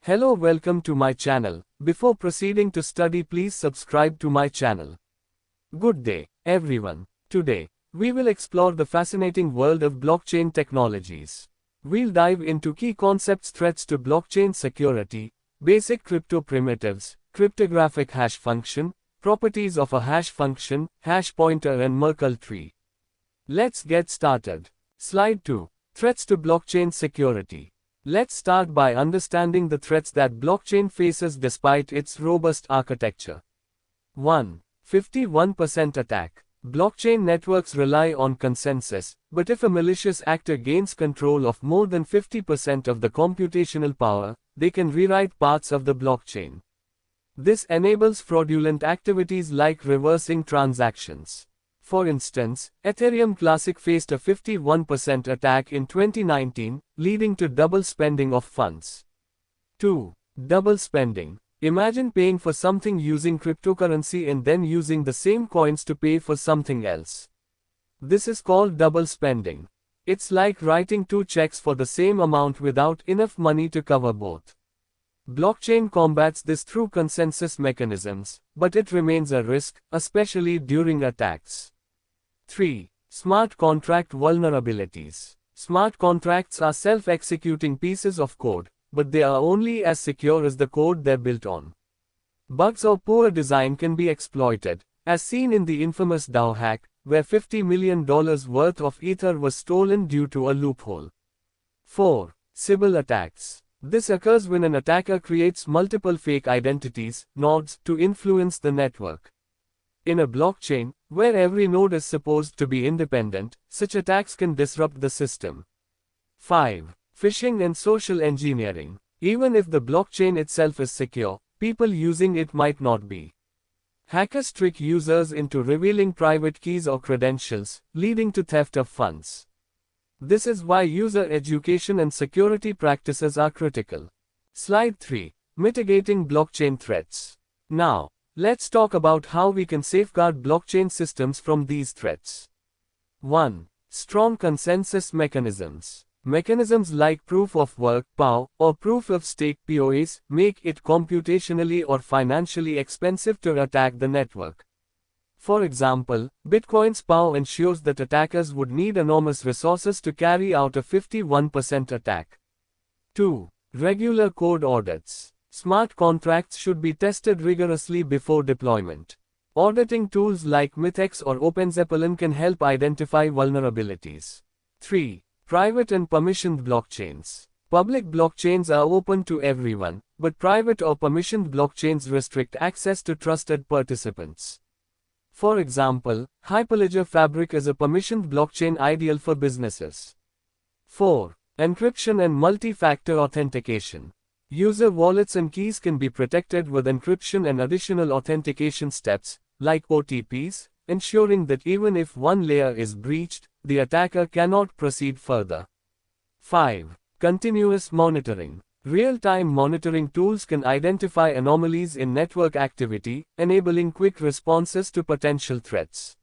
Hello, welcome to my channel. Before proceeding to study, please subscribe to my channel. Good day, everyone. Today, we will explore the fascinating world of blockchain technologies. We'll dive into key concepts, threats to blockchain security, basic crypto primitives, cryptographic hash function, properties of a hash function, hash pointer and Merkle tree. Let's get started. Slide 2. Threats to blockchain security. Let's start by understanding the threats that blockchain faces despite its robust architecture. 1. 51% attack. Blockchain networks rely on consensus, but if a malicious actor gains control of more than 50% of the computational power, they can rewrite parts of the blockchain. This enables fraudulent activities like reversing transactions. For instance, Ethereum Classic faced a 51% attack in 2019, leading to double spending of funds. 2. Double spending. Imagine paying for something using cryptocurrency and then using the same coins to pay for something else. This is called double spending. It's like writing two checks for the same amount without enough money to cover both. Blockchain combats this through consensus mechanisms, but it remains a risk, especially during attacks. 3. Smart contract vulnerabilities. Smart contracts are self-executing pieces of code, but they are only as secure as the code they're built on. Bugs or poor design can be exploited, as seen in the infamous DAO hack, where $50 million worth of Ether was stolen due to a loophole. 4. Sybil attacks. This occurs when an attacker creates multiple fake identities, nodes, to influence the network. In a blockchain, where every node is supposed to be independent, such attacks can disrupt the system. 5. Phishing and social engineering. Even if the blockchain itself is secure, people using it might not be. Hackers trick users into revealing private keys or credentials, leading to theft of funds. This is why user education and security practices are critical. Slide 3. Mitigating blockchain threats. Now, let's talk about how we can safeguard blockchain systems from these threats. 1. Strong consensus mechanisms. Mechanisms like proof of work (POW) or proof of stake (POS) make it computationally or financially expensive to attack the network. For example, Bitcoin's POW ensures that attackers would need enormous resources to carry out a 51% attack. 2. Regular code audits. Smart contracts should be tested rigorously before deployment. Auditing tools like Mythex or OpenZeppelin can help identify vulnerabilities. 3. Private and permissioned blockchains. Public blockchains are open to everyone, but private or permissioned blockchains restrict access to trusted participants. For example, Hyperledger Fabric is a permissioned blockchain ideal for businesses. 4. Encryption and multi-factor authentication. User wallets and keys can be protected with encryption and additional authentication steps, like OTPs, ensuring that even if one layer is breached, the attacker cannot proceed further. 5. Continuous monitoring. Real-time monitoring tools can identify anomalies in network activity, enabling quick responses to potential threats.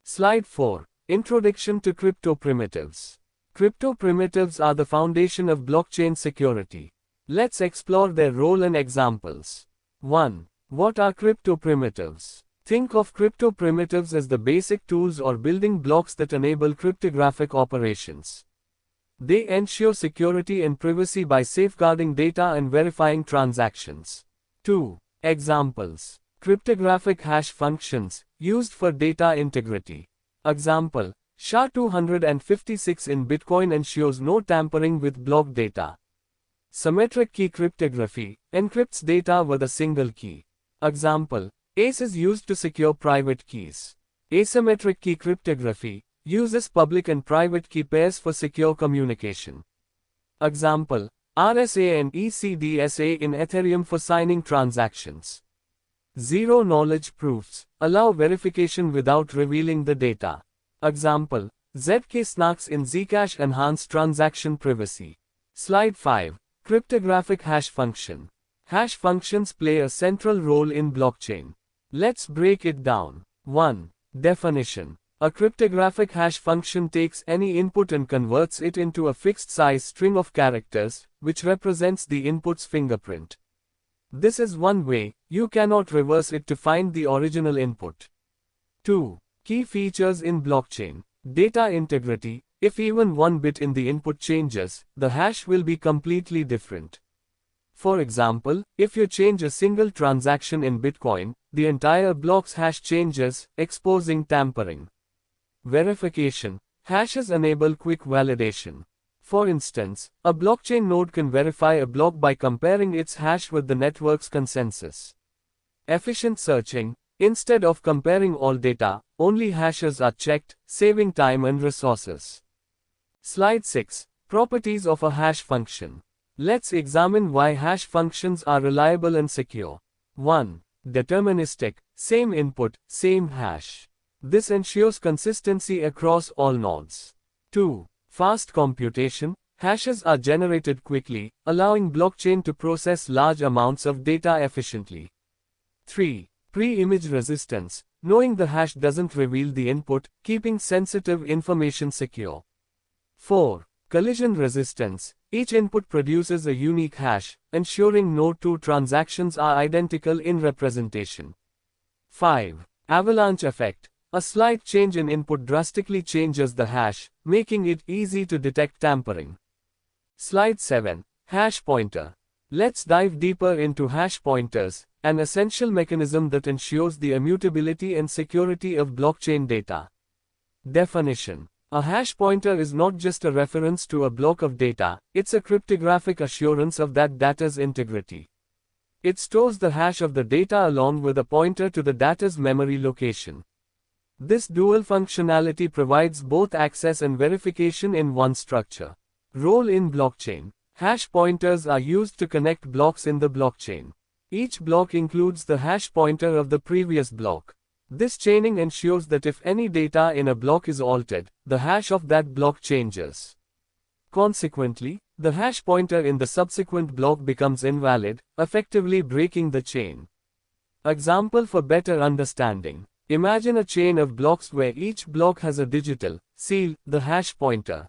Slide 4. Introduction to crypto primitives. Crypto primitives are the foundation of blockchain security. Let's explore their role and examples. 1. What are crypto primitives? Think of crypto primitives as the basic tools or building blocks that enable cryptographic operations. They ensure security and privacy by safeguarding data and verifying transactions. 2. Examples. Cryptographic hash functions, used for data integrity. Example, SHA-256 in Bitcoin ensures no tampering with block data. Symmetric key cryptography, encrypts data with a single key. Example, ACE is used to secure private keys. Asymmetric key cryptography, uses public and private key pairs for secure communication. Example, RSA and ECDSA in Ethereum for signing transactions. Zero-knowledge proofs, allow verification without revealing the data. Example, ZK snarks in Zcash enhance transaction privacy. Slide 5. Cryptographic hash function. Hash functions play a central role in blockchain. Let's break it down. 1. Definition. A cryptographic hash function takes any input and converts it into a fixed-size string of characters, which represents the input's fingerprint. This is one way. You cannot reverse it to find the original input. 2. Key features in blockchain. Data integrity. If even one bit in the input changes, the hash will be completely different. For example, if you change a single transaction in Bitcoin, the entire block's hash changes, exposing tampering. Verification. Hashes enable quick validation. For instance, a blockchain node can verify a block by comparing its hash with the network's consensus. Efficient searching. Instead of comparing all data, only hashes are checked, saving time and resources. Slide 6. Properties of a hash function. Let's examine why hash functions are reliable and secure. 1. Deterministic. Same input, same hash. This ensures consistency across all nodes. 2. Fast computation. Hashes are generated quickly, allowing blockchain to process large amounts of data efficiently. 3. Pre-image resistance. Knowing the hash doesn't reveal the input, keeping sensitive information secure. 4. Collision resistance. Each input produces a unique hash, ensuring no two transactions are identical in representation. 5. Avalanche effect. A slight change in input drastically changes the hash, making it easy to detect tampering. Slide 7. Hash pointer. Let's dive deeper into hash pointers, an essential mechanism that ensures the immutability and security of blockchain data. Definition. A hash pointer is not just a reference to a block of data, it's a cryptographic assurance of that data's integrity. It stores the hash of the data along with a pointer to the data's memory location. This dual functionality provides both access and verification in one structure. Role in blockchain. Hash pointers are used to connect blocks in the blockchain. Each block includes the hash pointer of the previous block. This chaining ensures that if any data in a block is altered, the hash of that block changes. Consequently, the hash pointer in the subsequent block becomes invalid, effectively breaking the chain. Example for better understanding. Imagine a chain of blocks where each block has a digital seal, the hash pointer.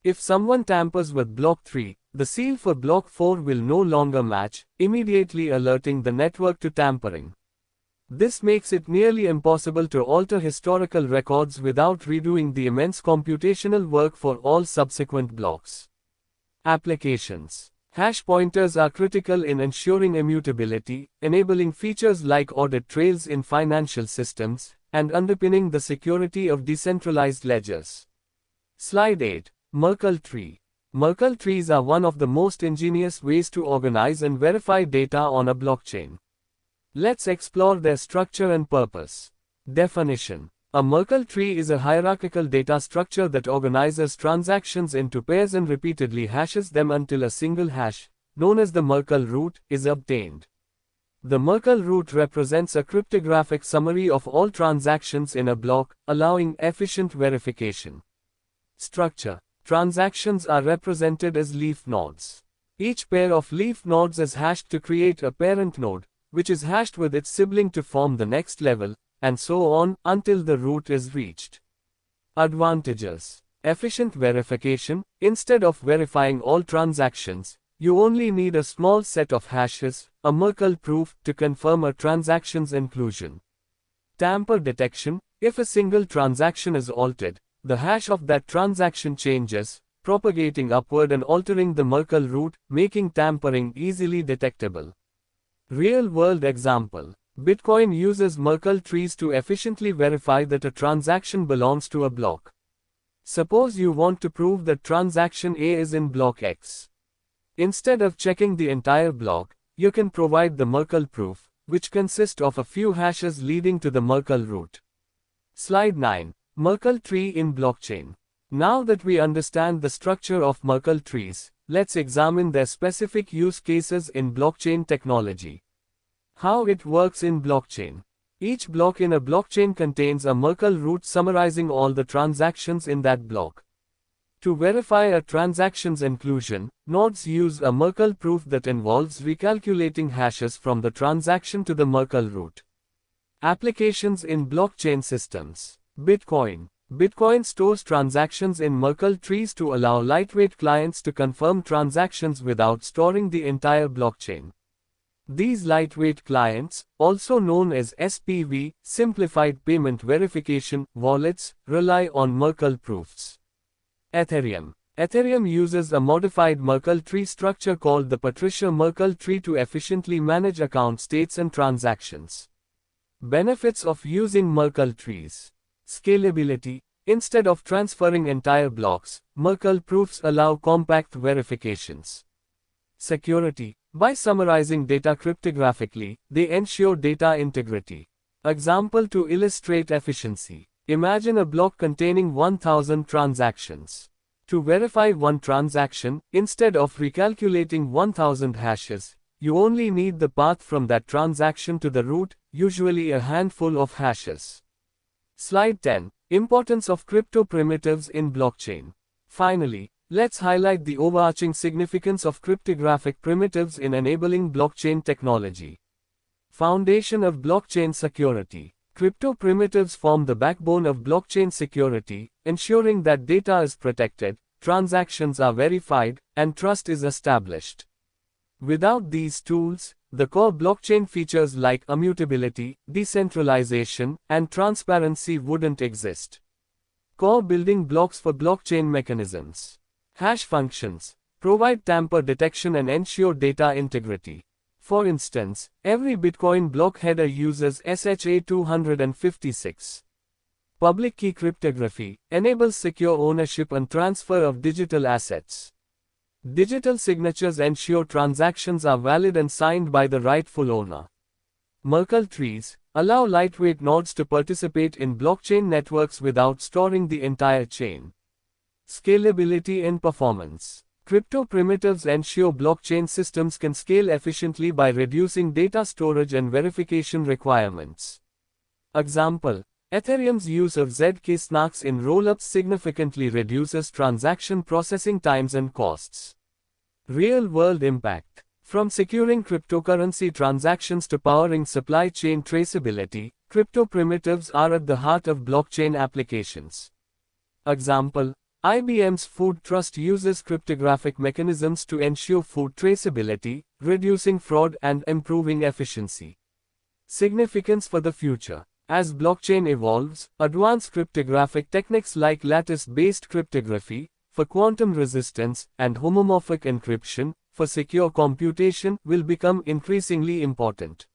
If someone tampers with block 3, the seal for block 4 will no longer match, immediately alerting the network to tampering. This makes it nearly impossible to alter historical records without redoing the immense computational work for all subsequent blocks. Applications. Hash pointers are critical in ensuring immutability, enabling features like audit trails in financial systems, and underpinning the security of decentralized ledgers. Slide 8. Merkle tree. Merkle trees are one of the most ingenious ways to organize and verify data on a blockchain. Let's explore their structure and purpose. Definition. A Merkle tree is a hierarchical data structure that organizes transactions into pairs and repeatedly hashes them until a single hash, known as the Merkle root, is obtained. The Merkle root represents a cryptographic summary of all transactions in a block, allowing efficient verification. Structure. Transactions are represented as leaf nodes. Each pair of leaf nodes is hashed to create a parent node, which is hashed with its sibling to form the next level, and so on, until the root is reached. Advantages. Efficient verification. Instead of verifying all transactions, you only need a small set of hashes, a Merkle proof, to confirm a transaction's inclusion. Tamper detection. If a single transaction is altered, the hash of that transaction changes, propagating upward and altering the Merkle root, making tampering easily detectable. Real-world example. Bitcoin uses Merkle trees to efficiently verify that a transaction belongs to a block. Suppose you want to prove that transaction A is in block X. Instead of checking the entire block, you can provide the Merkle proof, which consists of a few hashes leading to the Merkle root. Slide 9. Merkle tree in blockchain. Now that we understand the structure of Merkle trees, let's examine their specific use cases in blockchain technology. How it works in blockchain. Each block in a blockchain contains a Merkle root summarizing all the transactions in that block. To verify a transaction's inclusion, nodes use a Merkle proof that involves recalculating hashes from the transaction to the Merkle root. Applications in blockchain systems. Bitcoin. Bitcoin stores transactions in Merkle trees to allow lightweight clients to confirm transactions without storing the entire blockchain. These lightweight clients, also known as SPV, Simplified Payment Verification, wallets, rely on Merkle proofs. Ethereum. Ethereum uses a modified Merkle tree structure called the Patricia Merkle tree to efficiently manage account states and transactions. Benefits of using Merkle trees. Scalability. Instead of transferring entire blocks, Merkle proofs allow compact verifications. Security. By summarizing data cryptographically, they ensure data integrity. Example to illustrate efficiency. Imagine a block containing 1000 transactions. To verify one transaction, instead of recalculating 1000 hashes, you only need the path from that transaction to the root, usually a handful of hashes. Slide 10. Importance of crypto primitives in blockchain. Finally, let's highlight the overarching significance of cryptographic primitives in enabling blockchain technology. Foundation of blockchain security. Crypto primitives form the backbone of blockchain security, ensuring that data is protected, transactions are verified, and trust is established. Without these tools, the core blockchain features like immutability, decentralization, and transparency wouldn't exist. Core building blocks for blockchain mechanisms. Hash functions provide tamper detection and ensure data integrity. For instance, every Bitcoin block header uses SHA-256. Public key cryptography enables secure ownership and transfer of digital assets. Digital signatures ensure transactions are valid and signed by the rightful owner. Merkle trees allow lightweight nodes to participate in blockchain networks without storing the entire chain. Scalability and performance. Crypto primitives ensure blockchain systems can scale efficiently by reducing data storage and verification requirements. Example: Ethereum's use of ZK-snarks in rollups significantly reduces transaction processing times and costs. Real-world impact. From securing cryptocurrency transactions to powering supply chain traceability, crypto primitives are at the heart of blockchain applications. Example: IBM's Food Trust uses cryptographic mechanisms to ensure food traceability, reducing fraud and improving efficiency. Significance for the future. As blockchain evolves, advanced cryptographic techniques like lattice-based cryptography, for quantum resistance, and homomorphic encryption, for secure computation, will become increasingly important.